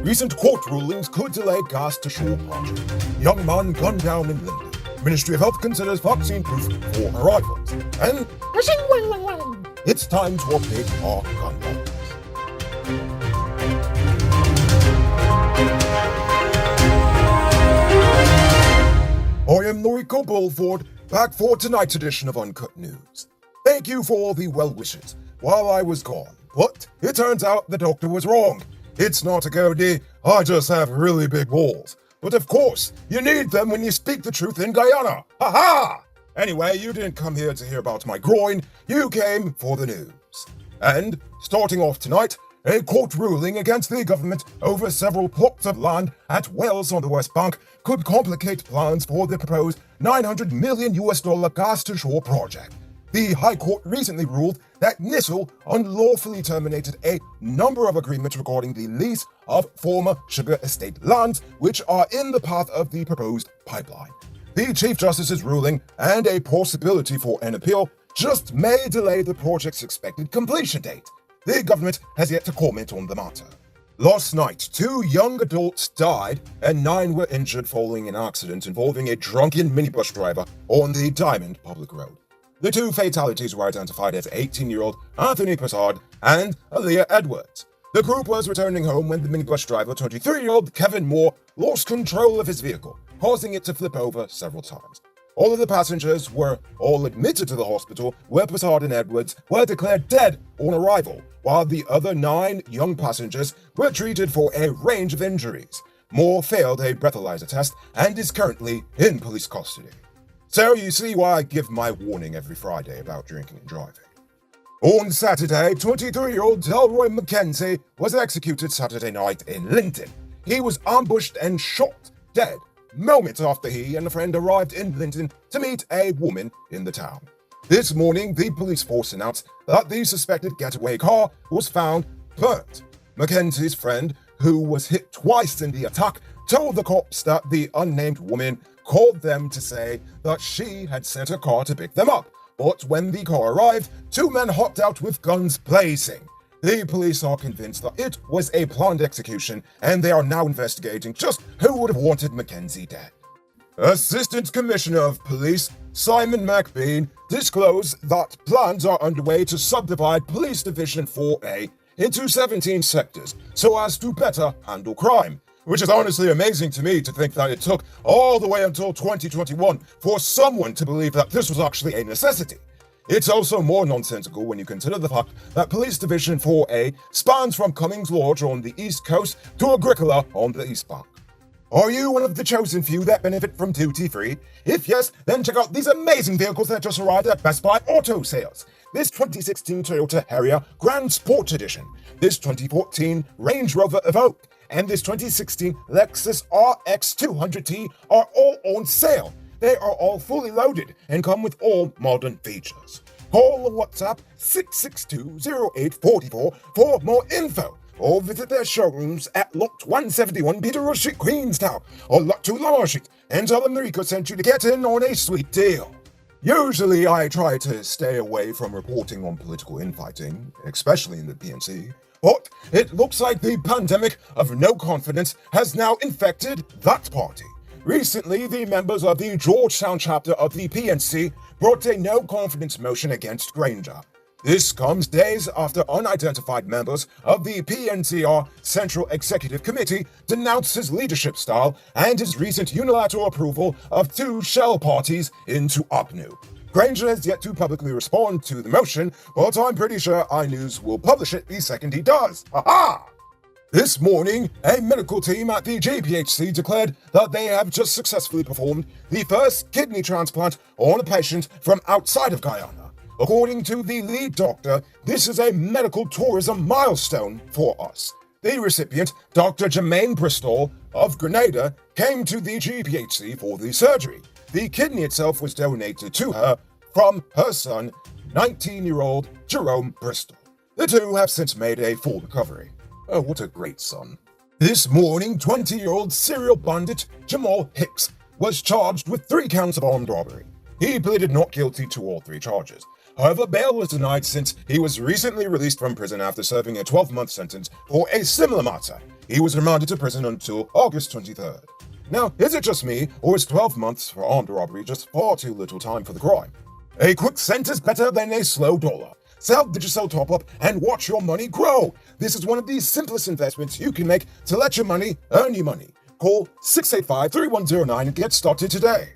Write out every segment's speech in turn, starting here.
Recent court rulings could delay gas to shore project. Young man gunned down in Linden. Ministry of Health considers vaccine proof for arrivals. And it's time to update our gun laws. I am Noriko Bulford, back for tonight's edition of Uncut News. Thank you for all the well wishes while I was gone, but it turns out the doctor was wrong. It's not a goatee, I just have really big balls. But of course, you need them when you speak the truth in Guyana. Ha-ha! Anyway, you didn't come here to hear about my groin, you came for the news. And, starting off tonight, a court ruling against the government over several plots of land at Wales on the West Bank could complicate plans for the proposed $900 million gas-to-shore project. The High Court recently ruled that NISL unlawfully terminated a number of agreements regarding the lease of former sugar estate lands, which are in the path of the proposed pipeline. The Chief Justice's ruling and a possibility for an appeal just may delay the project's expected completion date. The government has yet to comment on the matter. Last night, 2 young adults died and 9 were injured following an accident involving a drunken minibus driver on the Diamond Public Road. The 2 fatalities were identified as 18-year-old Anthony Passard and Aaliyah Edwards. The group was returning home when the minibus driver, 23-year-old Kevin Moore, lost control of his vehicle, causing it to flip over several times. All of the passengers were all admitted to the hospital, where Passard and Edwards were declared dead on arrival, while the other 9 young passengers were treated for a range of injuries. Moore failed a breathalyzer test and is currently in police custody. So you see why I give my warning every Friday about drinking and driving. On Saturday, 23-year-old Delroy McKenzie was executed Saturday night in Linton. He was ambushed and shot dead moments after he and a friend arrived in Linton to meet a woman in the town. This morning, the police force announced that the suspected getaway car was found burnt. McKenzie's friend, who was hit twice in the attack, told the cops that the unnamed woman called them to say that she had sent her car to pick them up, but when the car arrived, 2 men hopped out with guns blazing. The police are convinced that it was a planned execution, and they are now investigating just who would have wanted McKenzie dead. Assistant Commissioner of Police Simon McBean disclosed that plans are underway to subdivide Police Division 4A into 17 sectors so as to better handle crime. Which is honestly amazing to me to think that it took all the way until 2021 for someone to believe that this was actually a necessity. It's also more nonsensical when you consider the fact that Police Division 4A spans from Cummings Lodge on the East Coast to Agricola on the East Bank. Are you one of the chosen few that benefit from duty-free? If yes, then check out these amazing vehicles that just arrived at Best Buy Auto Sales. This 2016 Toyota Harrier Grand Sport Edition, this 2014 Range Rover Evoque, and this 2016 Lexus RX 200T are all on sale. They are all fully loaded and come with all modern features. Call or WhatsApp 662-0844 for more info, or visit their showrooms at Lot 171 Peter Street, Queenstown, or Lot 2 Lamar Street, and tell them Rico sent you to get in on a sweet deal. Usually I try to stay away from reporting on political infighting, especially in the PNC, but it looks like the pandemic of no confidence has now infected that party. Recently, the members of the Georgetown chapter of the PNC brought a no-confidence motion against Granger. This comes days after unidentified members of the PNCR Central Executive Committee denounced his leadership style and his recent unilateral approval of 2 shell parties into APNU. Granger has yet to publicly respond to the motion, but I'm pretty sure iNews will publish it the second he does. Ha-ha! This morning, a medical team at the JPHC declared that they have just successfully performed the first kidney transplant on a patient from outside of Guyana. According to the lead doctor, this is a medical tourism milestone for us. The recipient, Dr. Jermaine Bristol of Grenada, came to the GPHC for the surgery. The kidney itself was donated to her from her son, 19-year-old Jerome Bristol. The 2 have since made a full recovery. Oh, what a great son. This morning, 20-year-old serial bandit Jamel Hicks was charged with 3 counts of armed robbery. He pleaded not guilty to all 3 charges. However, bail was denied since he was recently released from prison after serving a 12-month sentence for a similar matter. He was remanded to prison until August 23rd. Now, is it just me, or is 12 months for armed robbery just far too little time for the crime? A quick cent is better than a slow dollar. Sell Digicel Top Up and watch your money grow. This is one of the simplest investments you can make to let your money earn you money. Call 685-3109 and get started today.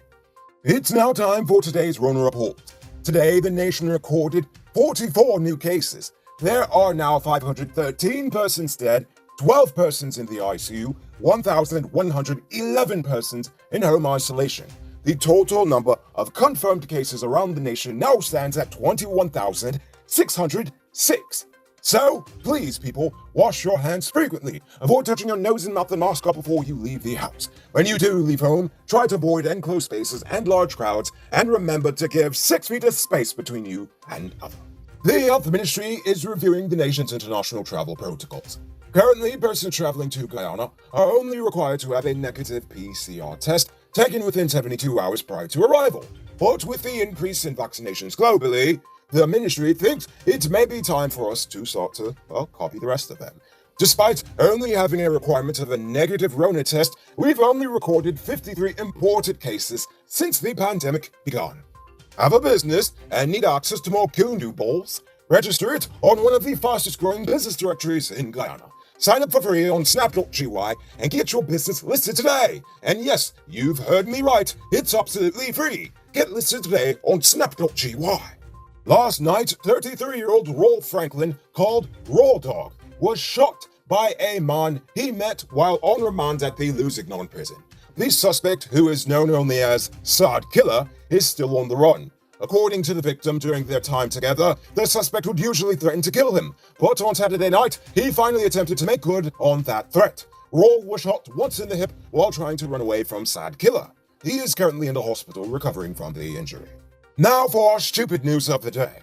It's now time for today's Rona Report. Today, the nation recorded 44 new cases. There are now 513 persons dead, 12 persons in the ICU, 1,111 persons in home isolation. The total number of confirmed cases around the nation now stands at 21,606. So, please, people, wash your hands frequently. Avoid touching your nose and mouth and mask up before you leave the house. When you do leave home, try to avoid enclosed spaces and large crowds, and remember to give 6 feet of space between you and others. The Health Ministry is reviewing the nation's international travel protocols. Currently, persons traveling to Guyana are only required to have a negative PCR test taken within 72 hours prior to arrival. But with the increase in vaccinations globally, the ministry thinks it may be time for us to start to, copy the rest of them. Despite only having a requirement of a negative Rona test, we've only recorded 53 imported cases since the pandemic began. Have a business and need access to more Kundu bowls? Register it on one of the fastest growing business directories in Guyana. Sign up for free on snap.gy and get your business listed today. And yes, you've heard me right, it's absolutely free. Get listed today on snap.gy. Last night, 33-year-old Rolf Franklin, called Raw Dog, was shot by a man he met while on remand at the Lusignan prison. The suspect, who is known only as Sad Killer, is still on the run. According to the victim, during their time together, the suspect would usually threaten to kill him, but on Saturday night, he finally attempted to make good on that threat. Raw was shot once in the hip while trying to run away from Sad Killer. He is currently in the hospital recovering from the injury. Now for our stupid news of the day.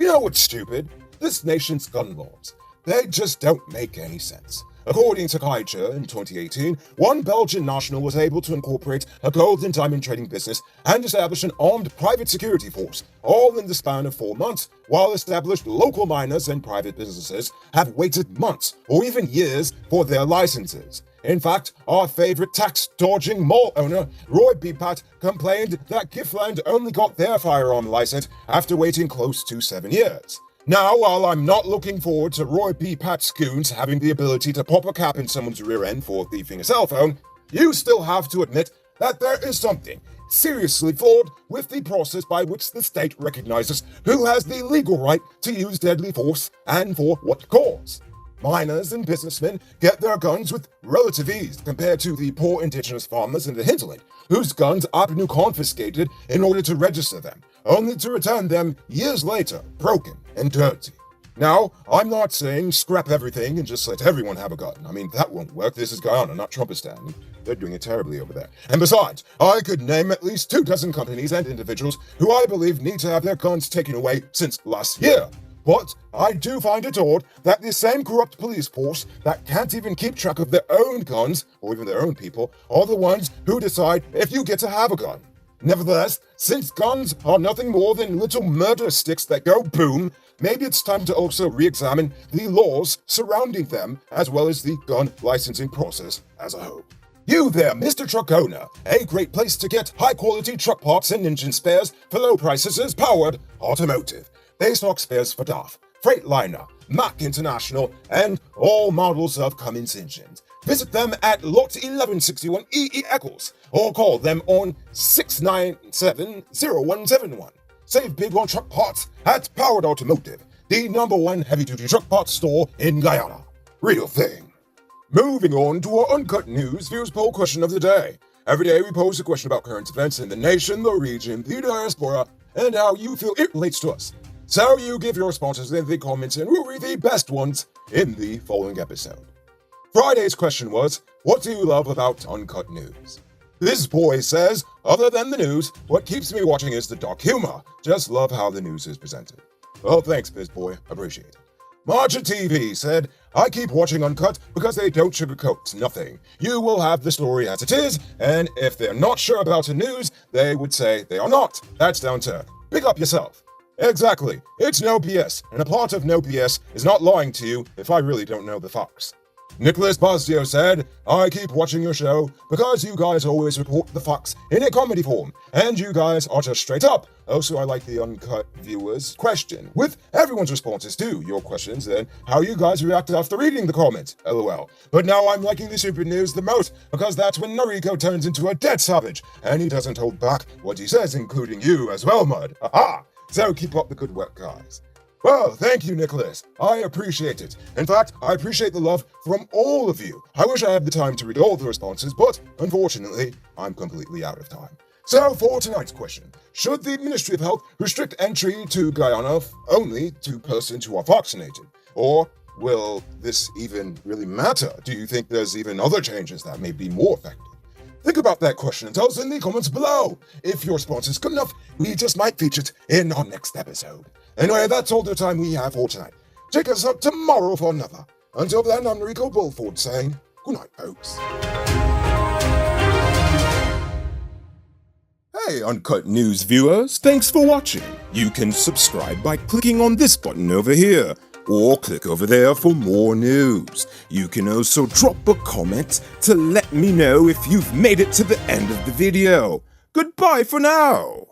You know what's stupid? This nation's gun laws. They just don't make any sense. According to Granger in 2018, one Belgian national was able to incorporate a gold and diamond trading business and establish an armed private security force, all in the span of 4 months, while established local miners and private businesses have waited months or even years for their licenses. In fact, our favorite tax-dodging mall owner, Roy B. Pat, complained that Giftland only got their firearm license after waiting close to 7 years. Now, while I'm not looking forward to Roy B. Pat's goons having the ability to pop a cap in someone's rear end for thieving a cell phone, you still have to admit that there is something seriously flawed with the process by which the state recognizes who has the legal right to use deadly force and for what cause. Miners and businessmen get their guns with relative ease compared to the poor indigenous farmers in the hinterland, whose guns Abnu confiscated in order to register them, only to return them years later, broken and dirty. Now, I'm not saying scrap everything and just let everyone have a gun. I mean, that won't work. This is Guyana, not Trumpistan. They're doing it terribly over there. And besides, I could name at least 24 companies and individuals who I believe need to have their guns taken away since last year. But I do find it odd that the same corrupt police force that can't even keep track of their own guns, or even their own people, are the ones who decide if you get to have a gun. Nevertheless, since guns are nothing more than little murder sticks that go boom, maybe it's time to also re-examine the laws surrounding them, as well as the gun licensing process as a whole. You there, Mr. Truck Owner. A great place to get high-quality truck parts and engine spares for low prices is Powered Automotive. They stock spares for DAF, Freightliner, Mack International, and all models of Cummins engines. Visit them at Lot 1161 E.E. Eccles, or call them on 697-0171. Save big on truck parts at Powered Automotive, the #1 heavy-duty truck parts store in Guyana. Real thing. Moving on to our Uncut News Views Poll question of the day. Every day we pose a question about current events in the nation, the region, the diaspora, and how you feel it relates to us. So you give your responses in the comments and we'll read the best ones in the following episode. Friday's question was, what do you love about Uncut News? This boy says, other than the news, what keeps me watching is the dark humor. Just love how the news is presented. Well, thanks, Biz Boy. Appreciate it. Marja TV said, I keep watching Uncut because they don't sugarcoat nothing. You will have the story as it is, and if they're not sure about the news, they would say they are not. That's down to pick up yourself. Exactly. It's no BS, and a part of no BS is not lying to you if I really don't know the facts. Nicholas Bastio said, I keep watching your show because you guys always report the facts in a comedy form, and you guys are just straight up. Also, I like the uncut viewers' question, with everyone's responses to your questions and how you guys reacted after reading the comments, lol. But now I'm liking the stupid news the most, because that's when Noriko turns into a dead savage, and he doesn't hold back what he says, including you as well, Mud. Aha! So keep up the good work, guys. Well, thank you, Nicholas. I appreciate it. In fact, I appreciate the love from all of you. I wish I had the time to read all the responses, but unfortunately, I'm completely out of time. So, for tonight's question, should the Ministry of Health restrict entry to Guyana only to persons who are vaccinated? Or will this even really matter? Do you think there's even other changes that may be more effective? Think about that question and tell us in the comments below. If your response is good enough, we just might feature it in our next episode. Anyway, that's all the time we have for tonight. Check us out tomorrow for another. Until then, I'm Rico Bulford saying good night, folks. Hey, Uncut News viewers, thanks for watching. You can subscribe by clicking on this button over here, or click over there for more news. You can also drop a comment to let me know if you've made it to the end of the video. Goodbye for now.